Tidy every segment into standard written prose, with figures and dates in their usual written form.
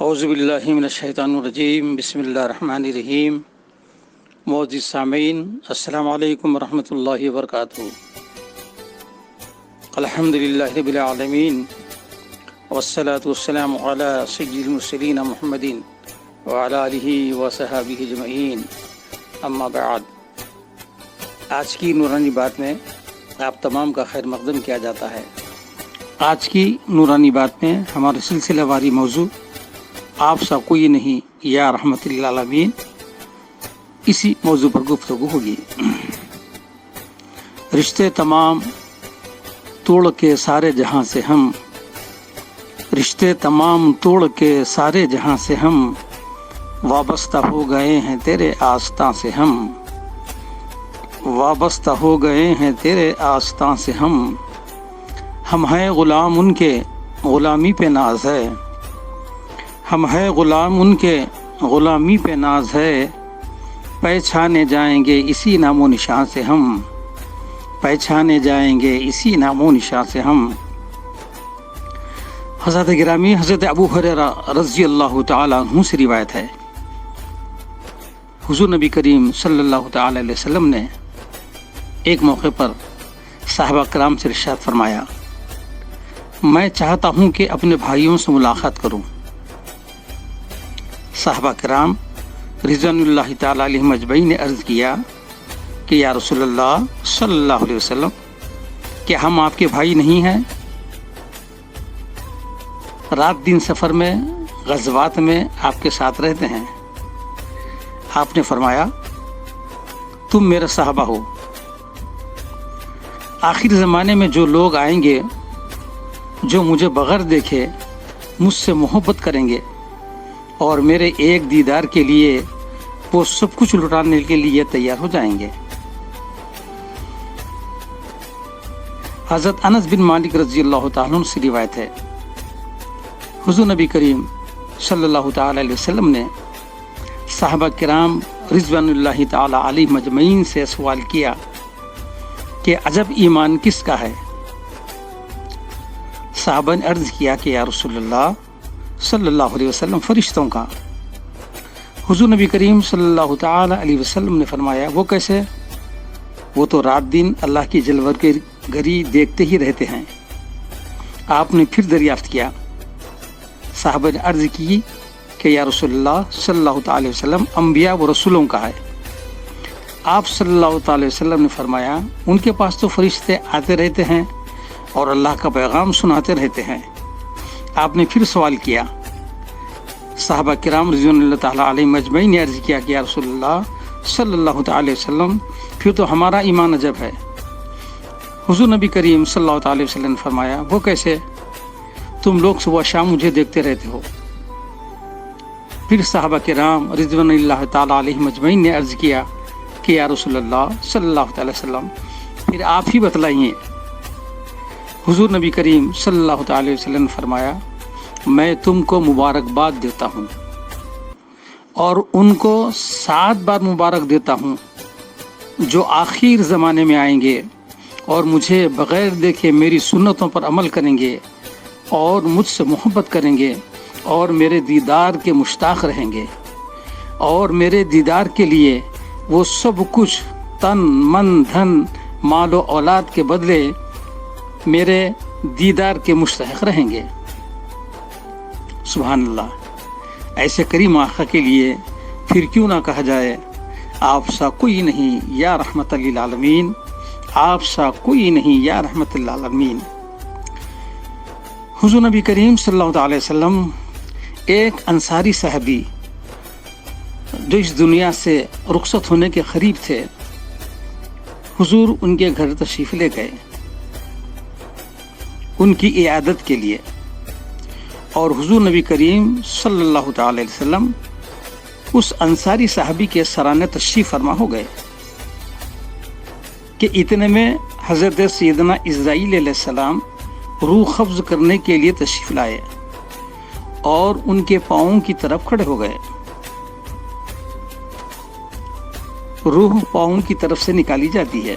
اعوذ باللہ من الشیطان الرجیم، بسم اللہ الرحمن الرحیم۔ معزز سامعین، السلام علیکم ورحمۃ اللہ وبرکاتہ۔ الحمدللہ رب العالمین، والصلاة والسلام علی سید المرسلین محمد وعلی آلہ وصحبہ اجمعین، اما بعد۔ آج کی نورانی بات میں آپ تمام کا خیر مقدم کیا جاتا ہے۔ آج کی نورانی بات میں ہمارے سلسلہ واری موضوع آپ سا کوئی نہیں یا رحمت للعالمین، اسی موضوع پر گفتگو ہوگی۔ رشتے تمام توڑ کے سارے جہاں سے ہم، رشتے تمام توڑ کے سارے جہاں سے ہم، وابستہ ہو گئے ہیں تیرے آستاں سے ہم، وابستہ ہو گئے ہیں تیرے آستاں سے ہم ہیں غلام ان کے غلامی پہ ناز ہے، ہم ہے غلام ان کے غلامی پہ ناز ہے، پہچانے جائیں گے اسی نام و نشان سے ہم، پہچانے جائیں گے اسی نام و نشان سے ہم۔ حضرت گرامی حضرت ابو ہریرہ رضی اللہ تعالیٰ عنہ سے روایت ہے، حضور نبی کریم صلی اللہ تعالیٰ علیہ وسلم نے ایک موقع پر صحابہ کرام سے ارشاد فرمایا، میں چاہتا ہوں کہ اپنے بھائیوں سے ملاقات کروں۔ صحابہ کرام رضوان اللہ تعالیٰ علیہم اجمعین نے عرض کیا کہ یا رسول اللہ صلی اللہ علیہ وسلم، کیا ہم آپ کے بھائی نہیں ہیں؟ رات دن سفر میں غزوات میں آپ کے ساتھ رہتے ہیں۔ آپ نے فرمایا، تم میرے صحابہ ہو۔ آخر زمانے میں جو لوگ آئیں گے جو مجھے بغیر دیکھے مجھ سے محبت کریں گے اور میرے ایک دیدار کے لیے وہ سب کچھ لٹانے کے لیے تیار ہو جائیں گے۔ حضرت انس بن مالک رضی اللہ تعالیٰ عنہ سے روایت ہے، حضور نبی کریم صلی اللہ تعالیٰ علیہ وسلم نے صحابہ کرام رضوان اللہ تعالیٰ علیہم اجمعین سے سوال کیا کہ عجب ایمان کس کا ہے؟ صحابہ نے عرض کیا کہ یا رسول اللہ صلی اللہ علیہ وسلم، فرشتوں کا۔ حضور نبی کریم صلی اللہ تعالیٰ علیہ وسلم نے فرمایا، وہ کیسے؟ وہ تو رات دن اللہ کی جلوہ گری دیکھتے ہی رہتے ہیں۔ آپ نے پھر دریافت کیا۔ صحابہ نے عرض کی کہ یا رسول اللہ صلی اللہ تعالیٰ وسلم، انبیاء و رسولوں کا ہے۔ آپ صلی اللہ تعالیٰ وسلم نے فرمایا، ان کے پاس تو فرشتے آتے رہتے ہیں اور اللہ کا پیغام سناتے رہتے ہیں۔ آپ نے پھر سوال کیا۔ صحابہ کرام رضوان اللہ تعالیٰ علیہم اجمعین نے عرض کیا کہ یا رسول اللہ صلی اللہ تعالیٰ وسلم، پھر تو ہمارا ایمان عجب ہے۔ حضور نبی کریم صلی اللہ تعالیٰ وسلم نے فرمایا، وہ کیسے؟ تم لوگ صبح شام مجھے دیکھتے رہتے ہو۔ پھر صحابہ کرام رضوان اللہ تعالیٰ علیہم اجمعین نے عرض کیا کہ یا رسول اللہ صلی اللہ تعالیٰ وسلم، پھر آپ ہی بتلائیے۔ حضور نبی کریم صلی اللہ تعالیٰ وسلم نے فرمایا، میں تم کو مبارکباد دیتا ہوں اور ان کو 7 بار مبارک دیتا ہوں جو آخر زمانے میں آئیں گے اور مجھے بغیر دیکھے میری سنتوں پر عمل کریں گے اور مجھ سے محبت کریں گے اور میرے دیدار کے مشتاق رہیں گے، اور میرے دیدار کے لیے وہ سب کچھ تن من دھن مال و اولاد کے بدلے میرے دیدار کے مستحق رہیں گے۔ سبحان اللہ۔ ایسے کریم آقا کے لیے پھر کیوں نہ کہا جائے، آپ سا کوئی نہیں یا رحمت للعالمین، آپ سا کوئی نہیں یا رحمت للعالمین۔ حضور نبی کریم صلی اللہ علیہ وسلم ایک انصاری صحابی جو اس دنیا سے رخصت ہونے کے قریب تھے، حضور ان کے گھر تشریف لے گئے ان کی عیادت کے لیے، اور حضور نبی کریم صلی اللہ تعالی علیہ وسلم اس انصاری صحابی کے سرانے تشریف فرما ہو گئے کہ اتنے میں حضرت سیدنا اسرائیل علیہ السلام روح قبض کرنے کے لیے تشریف لائے اور ان کے پاؤں کی طرف کھڑے ہو گئے۔ روح پاؤں کی طرف سے نکالی جاتی ہے۔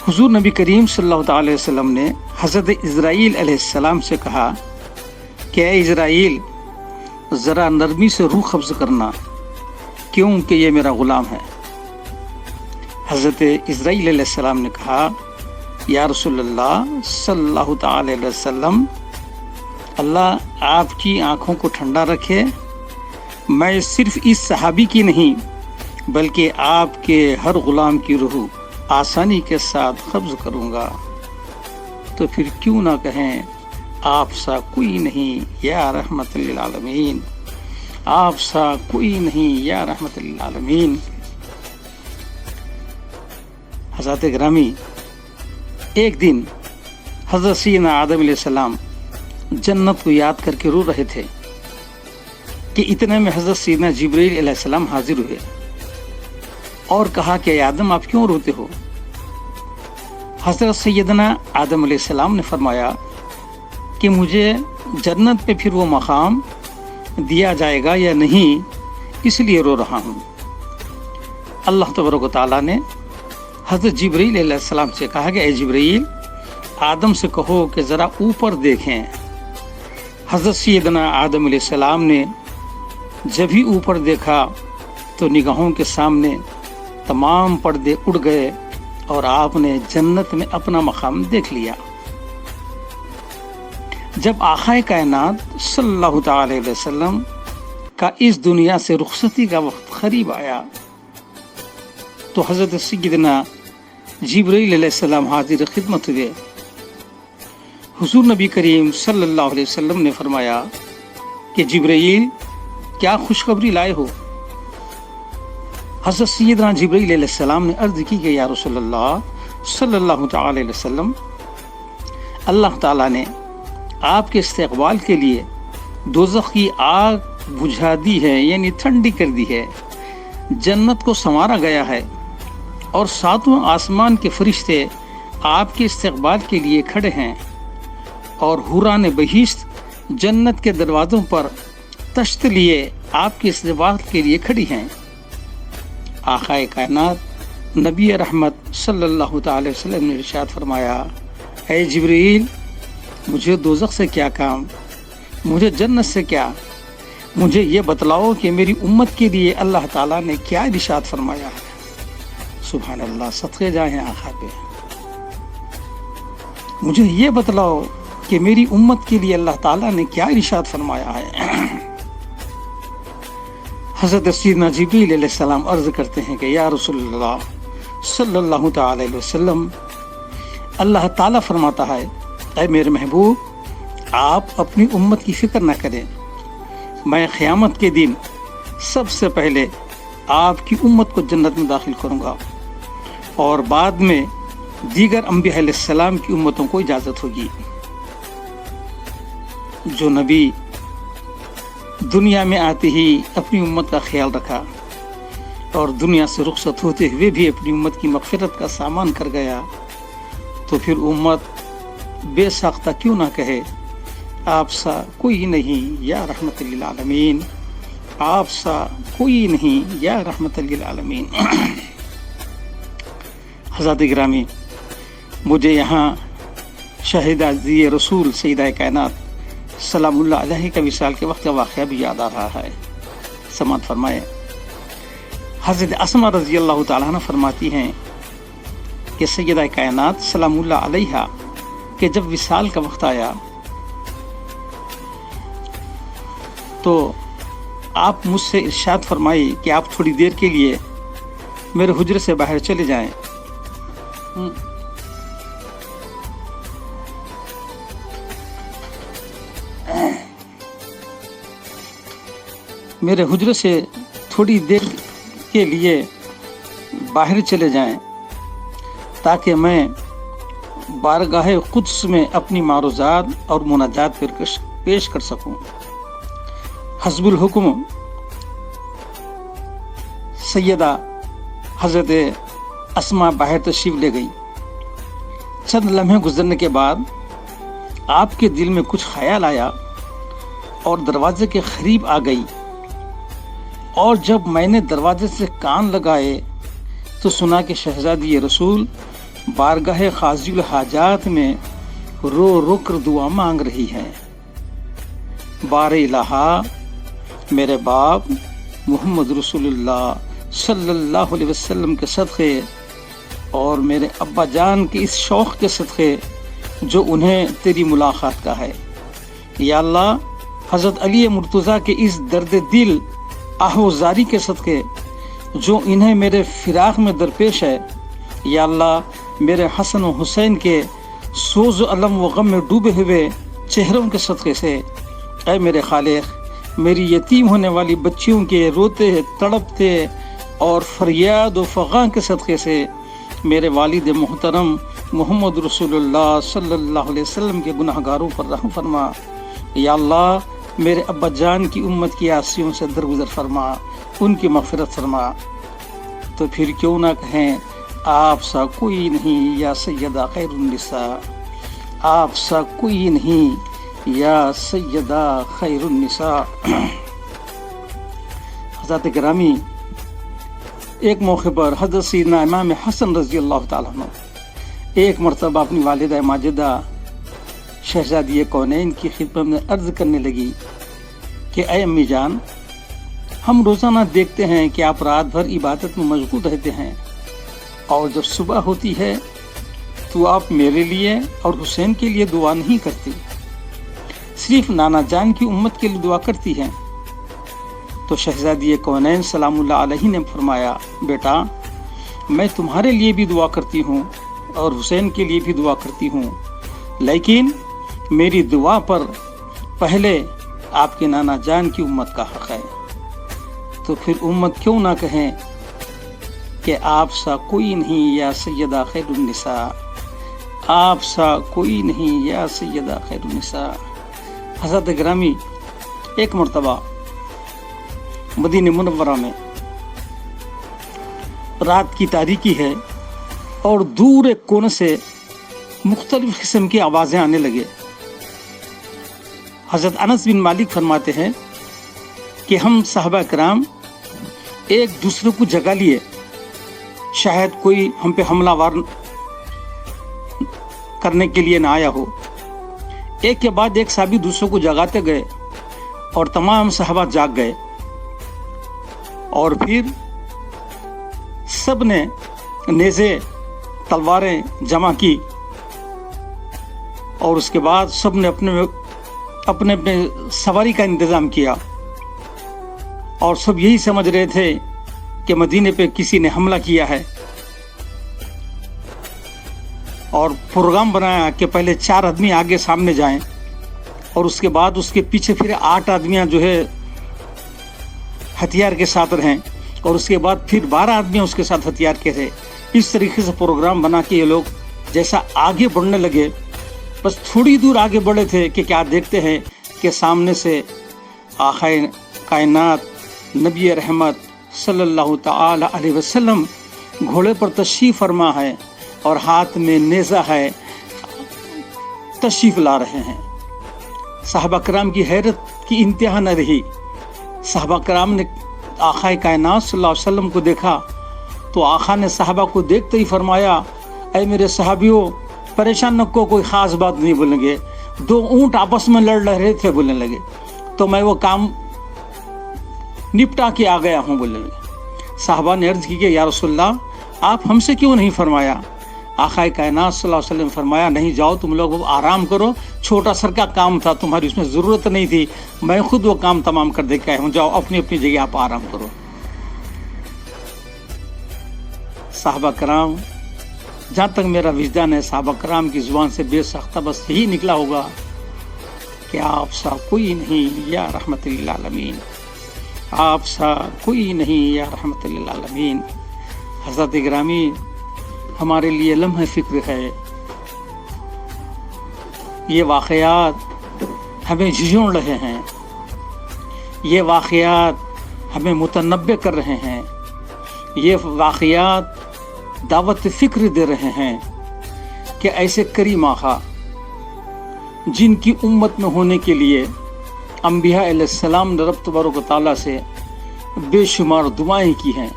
حضور نبی کریم صلی اللہ تعالی وسلم نے حضرت اسرائیل علیہ السلام سے کہا کہ اے اسرائیل، ذرا نرمی سے روح قبض کرنا، کیونکہ یہ میرا غلام ہے۔ حضرت اسرائیل علیہ السلام نے کہا، یا رسول اللہ صلی اللہ تعالی علیہ وسلم، اللہ آپ کی آنکھوں کو ٹھنڈا رکھے، میں صرف اس صحابی کی نہیں بلکہ آپ کے ہر غلام کی روح آسانی کے ساتھ قبض کروں گا۔ تو پھر کیوں نہ کہیں آپ سا کوئی نہیں یا رحمت للعالمین، آپ سا کوئی نہیں یا رحمت للعالمین۔ حضرات گرامی، ایک دن حضرت سیدنا آدم علیہ السلام جنت کو یاد کر کے رو رہے تھے کہ اتنے میں حضرت سیدنا جبرائیل علیہ السلام حاضر ہوئے اور کہا کہ اے آدم، آپ کیوں روتے ہو؟ حضرت سیدنا آدم علیہ السلام نے فرمایا کہ مجھے جنت پہ پھر وہ مقام دیا جائے گا یا نہیں، اس لیے رو رہا ہوں۔ اللہ تبارک و تعالیٰ نے حضرت جبرائیل علیہ السلام سے کہا کہ اے جبرائیل، آدم سے کہو کہ ذرا اوپر دیکھیں۔ حضرت سیدنا آدم علیہ السلام نے جب ہی اوپر دیکھا تو نگاہوں کے سامنے تمام پردے اڑ گئے اور آپ نے جنت میں اپنا مقام دیکھ لیا۔ جب آقائے کائنات صلی اللہ تعالی علیہ وسلم کا اس دنیا سے رخصتی کا وقت قریب آیا تو حضرت سیدنا جبرائیل علیہ السلام حاضر خدمت ہوئے۔ حضور نبی کریم صلی اللہ علیہ وسلم نے فرمایا کہ جبرائیل، کیا خوشخبری لائے ہو؟ حضرت سیدنا جبرائیل علیہ السلام نے عرض کی کہ یا رسول اللہ صلی اللہ تعالی علیہ وسلم، اللہ تعالیٰ نے آپ کے استقبال کے لیے دوزخ کی آگ بجھا دی ہے، یعنی ٹھنڈی کر دی ہے، جنت کو سنوارا گیا ہے اور ساتواں آسمان کے فرشتے آپ کے استقبال کے لیے کھڑے ہیں اور حوران بہشت جنت کے دروازوں پر تشت لیے آپ کے استقبال کے لیے کھڑی ہیں۔ آقائے کائنات نبی رحمت صلی اللہ تعالی وسلم نے ارشاد فرمایا، اے جبرائیل، مجھے دوزخ سے کیا کام، مجھے جنت سے کیا، مجھے یہ بتلاؤ کہ میری امت کے لیے اللہ تعالیٰ نے کیا ارشاد فرمایا ہے۔ سبحان اللہ، صدقے جائیں آقا پہ۔ مجھے یہ بتلاؤ کہ میری امت کے لیے اللہ تعالیٰ نے کیا ارشاد فرمایا ہے۔ حضرت سیدنا جبرائیل علیہ السلام عرض کرتے ہیں کہ یا رسول اللہ صلی اللہ تعالی علیہ وسلم، اللہ تعالیٰ فرماتا ہے، اے میرے محبوب، آپ اپنی امت کی فکر نہ کریں، میں قیامت کے دن سب سے پہلے آپ کی امت کو جنت میں داخل کروں گا اور بعد میں دیگر انبیاء علیہ السلام کی امتوں کو اجازت ہوگی۔ جو نبی دنیا میں آتے ہی اپنی امت کا خیال رکھا اور دنیا سے رخصت ہوتے ہوئے بھی اپنی امت کی مغفرت کا سامان کر گیا، تو پھر امت بے ساختہ کیوں نہ کہے آپ سا کوئی نہیں یا رحمت للعالمین، آپ سا کوئی نہیں یا رحمت للعالمین۔ حضرات گرامی، مجھے یہاں شہیدہ زی رسول سیدہ کائنات سلام اللہ علیہ کا وصال کے وقت کا واقعہ بھی یاد آ رہا ہے۔ سماعت فرمائے، حضرت اسماء رضی اللہ تعالیٰ عنہ فرماتی ہیں کہ سیدہ کائنات سلام اللہ علیہ کہ جب وصال کا وقت آیا تو آپ مجھ سے ارشاد فرمائی کہ آپ تھوڑی دیر کے لیے میرے حجرے سے باہر چلے جائیں۔ میرے حجرے سے تھوڑی دیر کے لیے باہر چلے جائیں تاکہ میں بارگاہ قدس میں اپنی معروضات اور مناجات پیش کر سکوں۔ حسب الحکم سیدہ حضرت اسماء باہر تشریف لے گئی۔ چند لمحے گزرنے کے بعد آپ کے دل میں کچھ خیال آیا اور دروازے کے قریب آ گئی، اور جب میں نے دروازے سے کان لگائے تو سنا کہ شہزادی رسول بارگاہ قاضی الحاجات میں رو رو کر دعا مانگ رہی ہے۔ بار الہا میرے باپ محمد رسول اللہ صلی اللہ علیہ وسلم کے صدقے اور میرے ابا جان کے اس شوق کے صدقے جو انہیں تیری ملاقات کا ہے۔ یا اللہ حضرت علی مرتضیٰ کے اس درد دل آہوزاری کے صدقے جو انہیں میرے فراق میں درپیش ہے۔ یا اللہ میرے حسن و حسین کے سوز و الم و غم میں ڈوبے ہوئے چہروں کے صدقے سے اے میرے خالق میری یتیم ہونے والی بچیوں کے روتے تڑپتے اور فریاد و فغاں کے صدقے سے میرے والد محترم محمد رسول اللہ صلی اللہ علیہ وسلم کے گناہ گاروں پر رحم فرما۔ یا اللہ میرے ابا جان کی امت کی آسیوں سے درگزر فرما، ان کی مغفرت فرما۔ تو پھر کیوں نہ کہیں آپ سا کوئی نہیں یا سیدہ خیر النساء، آپ سا کوئی نہیں یا سیدہ خیر النساء۔ حضرات گرامی، ایک موقع پر حضرت سیدنا امام حسن رضی اللہ تعالیٰ عنہ ایک مرتبہ اپنی والدہ ماجدہ شہزادی کونین کی خدمت میں عرض کرنے لگی کہ اے امی جان، ہم روزانہ دیکھتے ہیں کہ آپ رات بھر عبادت میں مشغول رہتے ہیں اور جب صبح ہوتی ہے تو آپ میرے لیے اور حسین کے لیے دعا نہیں کرتی، صرف نانا جان کی امت کے لیے دعا کرتی ہیں۔ تو شہزادی کونین سلام اللہ علیہ نے فرمایا، بیٹا میں تمہارے لیے بھی دعا کرتی ہوں اور حسین کے لیے بھی دعا کرتی ہوں، لیکن میری دعا پر پہلے آپ کے نانا جان کی امت کا حق ہے۔ تو پھر امت کیوں نہ کہیں کہ آپ سا کوئی نہیں یا سیدہ خیر النساء، آپ سا کوئی نہیں یا سیدہ خیر النساء۔ حضرت گرامی، ایک مرتبہ مدینہ منورہ میں رات کی تاریکی ہے اور دور ایک کونے سے مختلف قسم کی آوازیں آنے لگے۔ حضرت انس بن مالک فرماتے ہیں کہ ہم صحابہ کرام ایک دوسرے کو جگا لیے، شاید کوئی ہم پہ حملہ وار کرنے کے لیے نہ آیا ہو۔ ایک کے بعد ایک صحابی دوسروں کو جگاتے گئے اور تمام صحابہ جاگ گئے، اور پھر سب نے نیزے تلواریں جمع کی اور اس کے بعد سب نے اپنے اپنے سواری کا انتظام کیا، اور سب یہی سمجھ رہے تھے کہ مدینے پہ کسی نے حملہ کیا ہے، اور پروگرام بنایا کہ پہلے 4 آدمی آگے سامنے جائیں اور اس کے بعد اس کے پیچھے پھر 8 آدمیاں جو ہے ہتھیار کے ساتھ رہیں، اور اس کے بعد پھر 12 آدمی اس کے ساتھ ہتھیار کے رہے۔ اس طریقے سے پروگرام بنا کے یہ لوگ جیسا آگے بڑھنے لگے، بس تھوڑی دور آگے بڑھے تھے کہ کیا دیکھتے ہیں کہ سامنے سے آقا کائنات نبی رحمت صلی اللہ تعالی علیہ وسلم گھوڑے پر تشریف فرما ہے اور ہاتھ میں نیزہ ہے، تشریف لا رہے ہیں۔ صحابہ کرام کی حیرت کی انتہا نہ رہی۔ صحابہ کرام نے آقا کائنات صلی اللہ علیہ وسلم کو دیکھا تو آقا نے صحابہ کو دیکھتے ہی فرمایا، اے میرے صحابیوں پریشان نہ کو، کوئی خاص بات نہیں بولیں گے، 2 اونٹ آپس میں لڑ رہے تھے بولنے لگے تو میں وہ کام نپٹا کے آ گیا ہوں بولنے لگے۔ صحابہ نے عرض کی کہ یا رسول اللہ آپ ہم سے کیوں نہیں فرمایا؟ آقا کائنات صلی اللہ علیہ وسلم فرمایا، نہیں جاؤ تم لوگ آرام کرو، چھوٹا سر کا کام تھا، تمہاری اس میں ضرورت نہیں تھی، میں خود وہ کام تمام کر دے کے آیا ہوں، جاؤ اپنی اپنی جگہ آپ آرام کرو۔ صحابہ کرام، جہاں تک میرا وجدان ہے، صحابہ کرام کی زبان سے بے سختہ بس یہی نکلا ہوگا کہ آپ سا کوئی نہیں یا رحمت للعالمین، آپ سا کوئی نہیں یا رحمت للعالمین۔ حضرت گرامی، ہمارے لیے لمحہ فکر ہے، یہ واقعات ہمیں جھنجھوڑ رہے ہیں، یہ واقعات ہمیں متنبع کر رہے ہیں، یہ واقعات دعوت فکر دے رہے ہیں کہ ایسے کریم آقا جن کی امت میں ہونے کے لیے انبیاء علیہ السلام نے رب تبارک و تعالیٰ سے بے شمار دعائیں کی ہیں،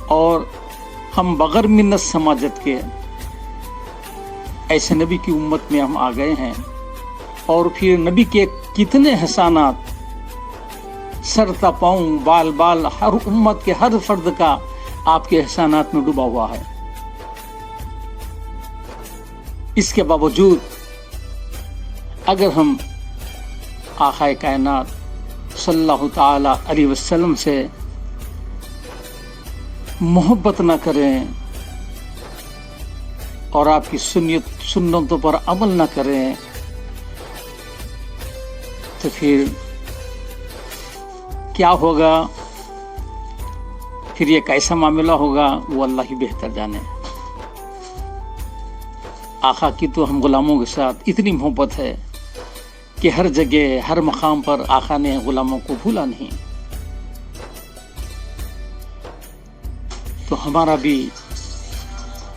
اور ہم بغیر منت سماجت کے ایسے نبی کی امت میں ہم آ گئے ہیں، اور پھر نبی کے کتنے احسانات سر تا پاؤں بال بال ہر امت کے ہر فرد کا آپ کے احسانات میں ڈوبا ہوا ہے. اس کے باوجود اگر ہم آقا کائنات صلی اللہ تعالی علیہ وسلم سے محبت نہ کریں اور آپ کی سنتوں پر عمل نہ کریں تو پھر کیا ہوگا، پھر یہ کیسا معاملہ ہوگا وہ اللہ ہی بہتر جانے. آقا کی تو ہم غلاموں کے ساتھ اتنی محبت ہے کہ ہر جگہ ہر مقام پر آقا نے غلاموں کو بھولا نہیں. تو ہمارا بھی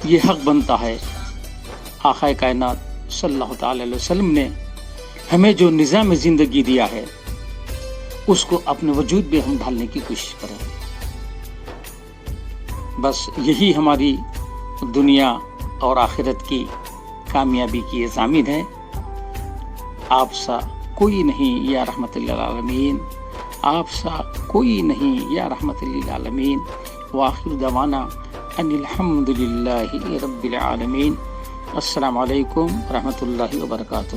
یہ حق بنتا ہے، آقا کائنات صلی اللہ تعالی علیہ وسلم نے ہمیں جو نظام زندگی دیا ہے اس کو اپنے وجود میں ہم ڈھالنے کی کوشش کریں. بس یہی ہماری دنیا اور آخرت کی کامیابی کی ضامن ہے. آپ سا کوئی نہیں یا رحمت للعالمین، آپ سا کوئی نہیں یا رحمت للعالمین. وآخر دعوانا ان الحمد للہ رب العالمین. السلام علیکم ورحمۃ اللہ وبرکاتہ.